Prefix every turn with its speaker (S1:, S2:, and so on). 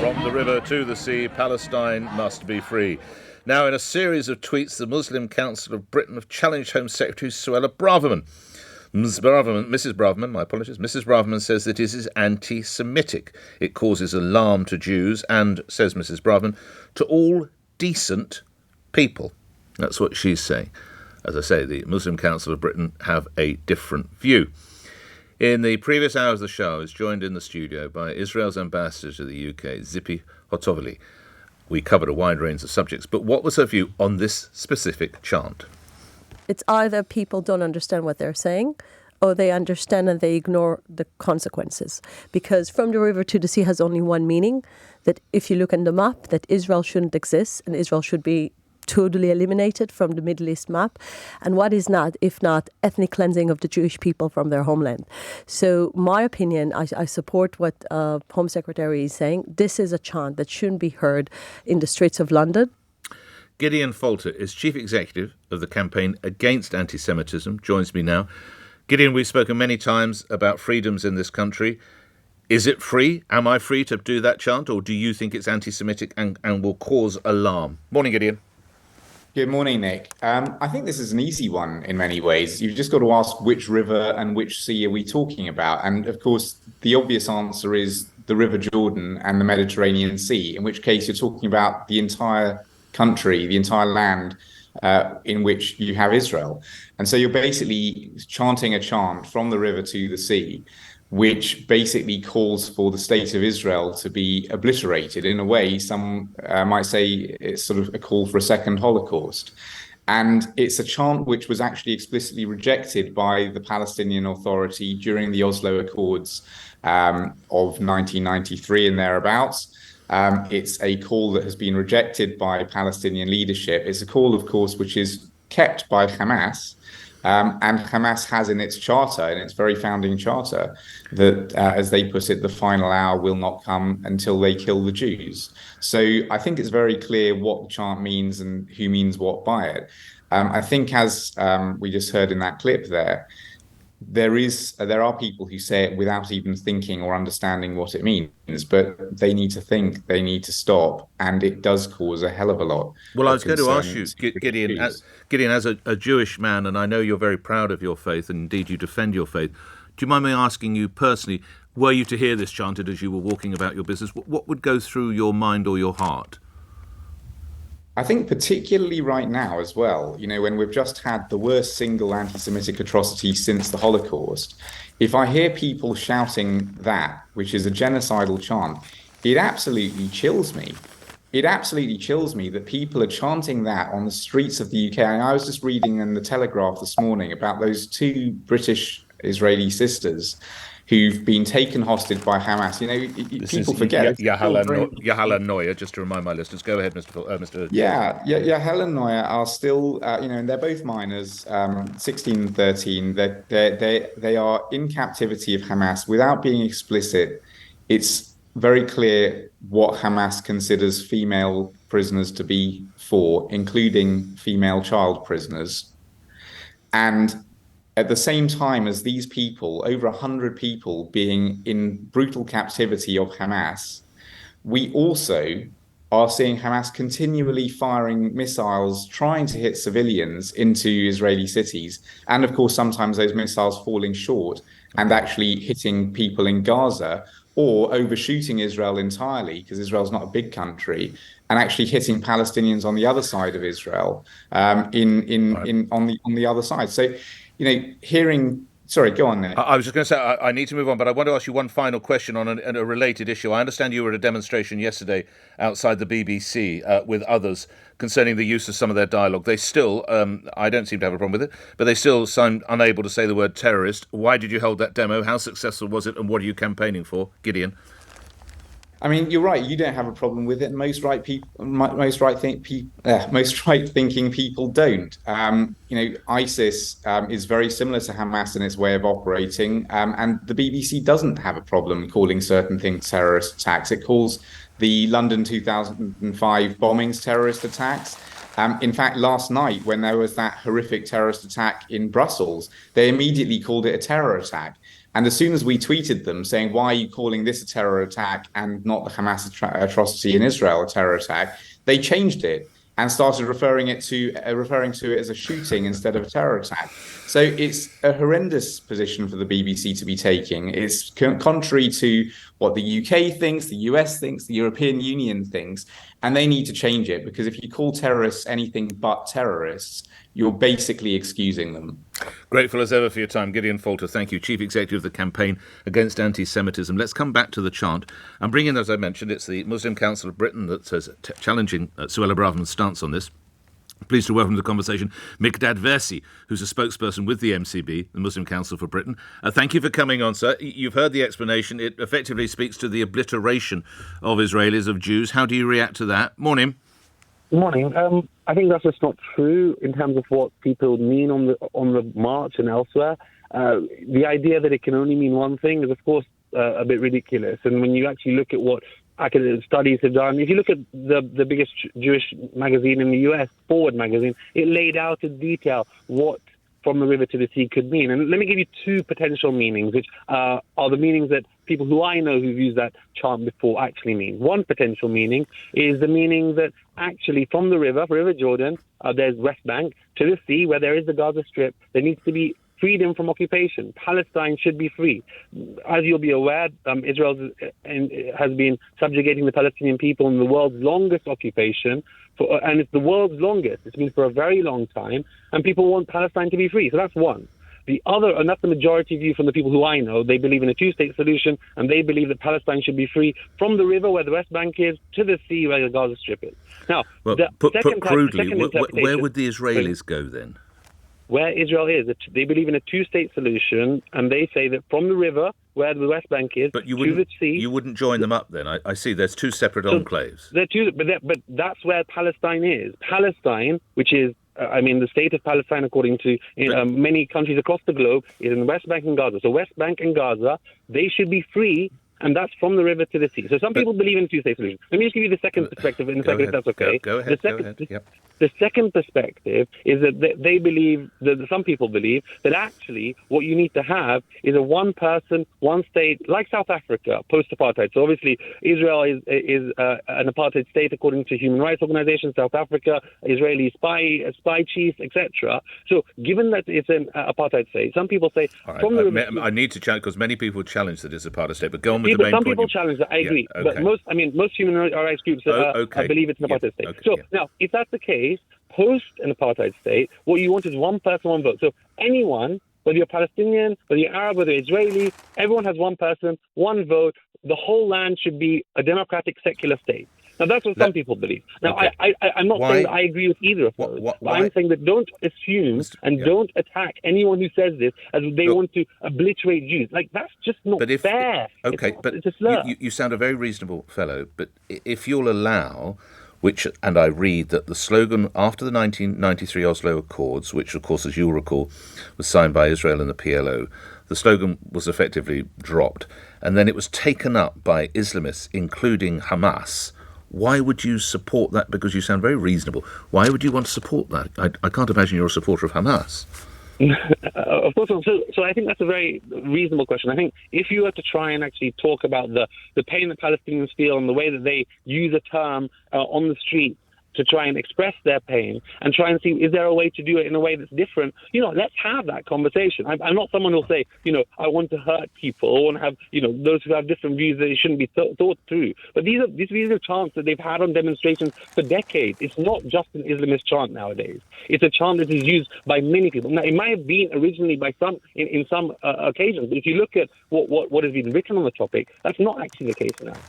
S1: From the river to the sea, Palestine must be free. Now, in a series of tweets, the Muslim Council of Britain have challenged Home Secretary Suella Braverman. Mrs. Braverman says that it is anti-Semitic. It causes alarm to Jews and, says Mrs. Braverman, to all decent people. That's what she's saying. As I say, the Muslim Council of Britain have a different view. In the previous hours of the show, I was joined in the studio by Israel's ambassador to the UK, Zippy Hotovely. We covered a wide range of subjects, but what was her view on this specific chant?
S2: It's either people don't understand what they're saying, or they understand and they ignore the consequences. Because from the river to the sea has only one meaning, that if you look at the map, that Israel shouldn't exist and Israel should be totally eliminated from the Middle East map. And what is not, if not ethnic cleansing of the Jewish people from their homeland? So my opinion, I support what Home Secretary is saying. This is a chant that shouldn't be heard in the streets of London.
S1: Gideon Falter is Chief Executive of the Campaign Against Anti-Semitism, joins me now. Gideon, we've spoken many times about freedoms in this country. Is it free? Am I free to do that chant, or do you think it's anti-Semitic and will cause alarm? Morning, Gideon.
S3: Good morning, Nick. I think this is an easy one in many ways. You've just got to ask which river and which sea are we talking about? And of course, the obvious answer is the River Jordan and the Mediterranean Sea, in which case you're talking about the entire country, the entire land in which you have Israel. And so you're basically chanting a chant from the river to the sea, which basically calls for the state of Israel to be obliterated. In a way, some might say it's sort of a call for a second Holocaust. And it's a chant which was actually explicitly rejected by the Palestinian Authority during the Oslo Accords of 1993 and thereabouts. It's a call that has been rejected by Palestinian leadership. It's a call, of course, which is kept by Hamas. And Hamas has in its charter, in its very founding charter, that, as they put it, the final hour will not come until they kill the Jews. So I think it's very clear what the chant means and who means what by it. I think, as we just heard in that clip there are people who say it without even thinking or understanding what it means, but they need to think, they need to stop, and it does cause a hell of a lot.
S1: Well, I was going to ask you, Gideon, as a Jewish man, and I know you're very proud of your faith, and indeed you defend your faith, do you mind me asking you personally, were you to hear this chanted as you were walking about your business, what would go through your mind or your heart?
S3: I think particularly right now as well, when we've just had the worst single anti-Semitic atrocity since the Holocaust, if I hear people shouting that, which is a genocidal chant, it absolutely chills me. It absolutely chills me that people are chanting that on the streets of the UK. And I was just reading in the Telegraph this morning about those two British Israeli sisters who've been taken hostage by Hamas. People forget.
S1: Yahala Neuer, just to remind my listeners. Go ahead, Mr.
S3: Yahala and Neuer are still, and they're both minors, 16 and 13. They are in captivity of Hamas. Without being explicit, it's very clear what Hamas considers female prisoners to be for, including female child prisoners. And at the same time as these people, over 100 people being in brutal captivity of Hamas, we also are seeing Hamas continually firing missiles, trying to hit civilians into Israeli cities. And of course, sometimes those missiles falling short and actually hitting people in Gaza, or overshooting Israel entirely, because Israel's not a big country, and actually hitting Palestinians on the other side of Israel, on the other side. So, sorry, go on, Nick.
S1: I was just going to say, I need to move on, but I want to ask you one final question on a related issue. I understand you were at a demonstration yesterday outside the BBC with others concerning the use of some of their dialogue. They still, I don't seem to have a problem with it, but they still sound unable to say the word terrorist. Why did you hold that demo? How successful was it? And what are you campaigning for, Gideon?
S3: I mean, you're right. You don't have a problem with it. Most right-thinking people don't. ISIS is very similar to Hamas in its way of operating, and the BBC doesn't have a problem calling certain things terrorist attacks. It calls the London 2005 bombings terrorist attacks. In fact, last night, when there was that horrific terrorist attack in Brussels, they immediately called it a terror attack. And as soon as we tweeted them saying, why are you calling this a terror attack and not the Hamas atrocity in Israel a terror attack, they changed it and started referring to it as a shooting instead of a terror attack. So it's a horrendous position for the BBC to be taking. It's contrary to what the UK thinks, the US thinks, the European Union thinks, and they need to change it, because if you call terrorists anything but terrorists, you're basically excusing them.
S1: Grateful as ever for your time, Gideon Falter. Thank you, Chief Executive of the Campaign Against Anti-Semitism. Let's come back to the chant and bring in, as I mentioned, it's the Muslim Council of Britain that's challenging Suella Braverman's stance on this. Pleased to welcome to the conversation Miqdaad Versi, who's a spokesperson with the MCB, the Muslim Council for Britain. Thank you for coming on, sir. You've heard the explanation. It effectively speaks to the obliteration of Israelis, of Jews. How do you react to that? Morning.
S4: Morning. I think that's just not true in terms of what people mean on the march and elsewhere. The idea that it can only mean one thing is, of course, a bit ridiculous. And when you actually look at what academic studies have done, if you look at the biggest Jewish magazine in the US, Forward magazine, it laid out in detail what from the river to the sea could mean. And let me give you two potential meanings, which are the meanings that people who I know who've used that chant before actually mean. One potential meaning is the meaning that actually from the River Jordan, there's West Bank, to the sea where there is the Gaza Strip, there needs to be freedom from occupation. Palestine should be free. As you'll be aware, Israel has been subjugating the Palestinian people in the world's longest occupation, and it's the world's longest. It's been for a very long time, and people want Palestine to be free. So that's one. The other, and that's the majority view from the people who I know, they believe in a two-state solution, and they believe that Palestine should be free from the river where the West Bank is to the sea where the Gaza Strip is. Now,
S1: put crudely, where would the Israelis go then?
S4: Where Israel is, they believe in a two-state solution, and they say that from the river, where the West Bank is, to the sea...
S1: You wouldn't join them up then? I see there's two separate enclaves.
S4: They're two, but that's where Palestine is. Palestine, which is, the state of Palestine, according to many countries across the globe, is in the West Bank and Gaza. So West Bank and Gaza, they should be free, and that's from the river to the sea. So some people believe in a two-state solution. Let me just give you the second perspective in a second, if that's okay.
S1: Go ahead. Yep.
S4: The second perspective is that they believe, that some people believe, that actually what you need to have is a one-person, one-state, like South Africa, post-apartheid. So obviously Israel is an apartheid state according to human rights organizations, South Africa, Israeli spy chiefs, etc. So given that it's an apartheid state, some people say...
S1: Right. I need to challenge, because many people challenge that it's a apartheid state, but go on with the main
S4: point.
S1: Some
S4: people challenge that, I agree.
S1: Yeah, okay.
S4: But most human rights groups believe it's an apartheid state.
S1: Okay,
S4: so now, if that's the case, post an apartheid state, what you want is one person, one vote. So anyone, whether you're Palestinian, whether you're Arab, whether you're Israeli, everyone has one person, one vote. The whole land should be a democratic, secular state. Now, that's what some people believe. Now, okay. I'm not saying that I agree with either of those. But I'm saying that don't assume and don't attack anyone who says this as they want to obliterate Jews. Like, that's just not fair.
S1: Okay, it's a slur. You sound a very reasonable fellow, but if you'll allow... and I read that the slogan after the 1993 Oslo Accords, which, of course, as you'll recall, was signed by Israel and the PLO, the slogan was effectively dropped, and then it was taken up by Islamists, including Hamas. Why would you support that? Because you sound very reasonable. Why would you want to support that? I can't imagine you're a supporter of Hamas.
S4: Of course. So I think that's a very reasonable question. I think if you were to try and actually talk about the pain that Palestinians feel and the way that they use a term on the street to try and express their pain and try and see, is there a way to do it in a way that's different? Let's have that conversation. I'm not someone who'll say, I want to hurt people. I want to have, those who have different views that it shouldn't be thought through. But these are chants that they've had on demonstrations for decades. It's not just an Islamist chant nowadays. It's a chant that is used by many people. Now, it might have been originally by some, in some occasions, but if you look at what has been written on the topic, that's not actually the case now.